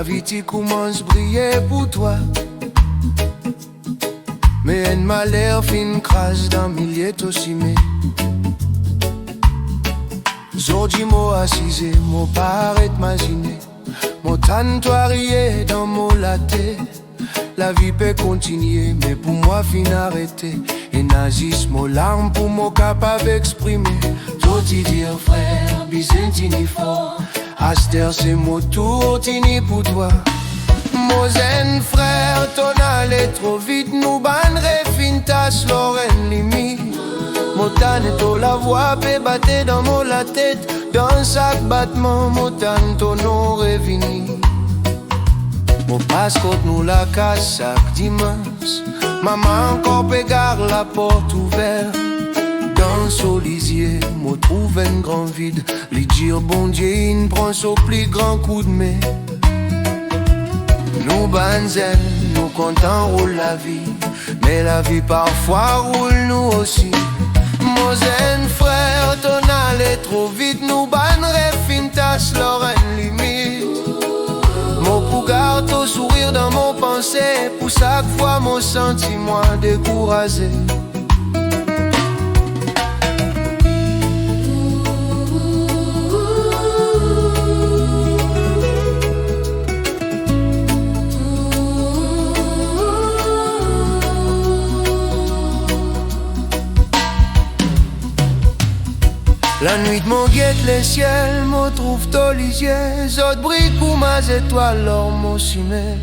la vie t'y commence briller pour toi. Mais un malheur fin crase dans milliers t'ossimé. Zordi mo assisé, mo paraît m'imaginer. Mon tantoire rier dans mon latte. La vie peut continuer, mais pour moi fin arrêter. Et nazis, mon larme pour mon capable exprimer. Tout y dire frère, bisentini fort. Aster c'est mon tour, tini pour toi. Mon zen frère, ton allé trop vite. Nous bannerait fin tasse l'oreille limite. Mon tanneto la voix peut battre dans mon la tête. Dans chaque battement, mon tanneto non revenu. Mon passe-côte nous la casse chaque dimanche. Maman encore peut garder la porte ouverte. Dans son lisier, me trouve un grand vide. Lui dire bon Dieu, il prend son plus grand coup de main. Nous banzen, nous comptons roule la vie. Mais la vie parfois roule nous aussi. Mon zen frère, ton allé trop vite. Nous bannerait fin tasse l'oreille limite. Mon pour garder au sourire dans mon pensée. Pour chaque fois mon sentiment découragé. La nuit m'en guette les ciels, m'en trouve ton lisier. Zot brille pour ma étoile, l'or mon cimetière.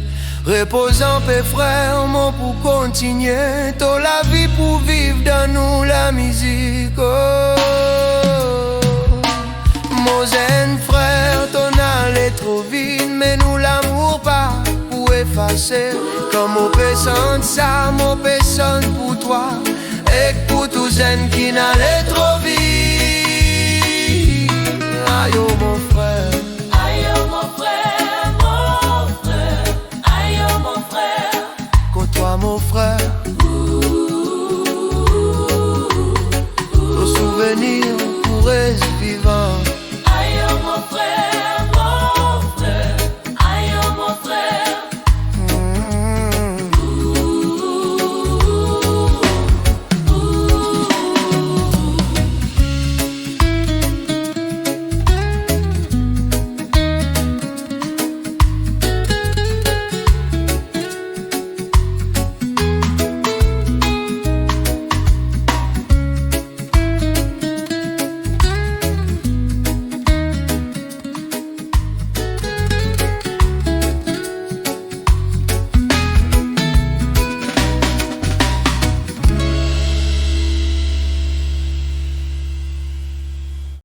Repose en paix frère, mon pour continuer. T'as la vie pour vivre dans nous la musique. Oh. Mon zen frère, ton allé trop vite. Mais nous l'amour pas pour effacer. Comme on peut sentir ça, mon personne pour toi. Et pour tous zen qui n'allait trop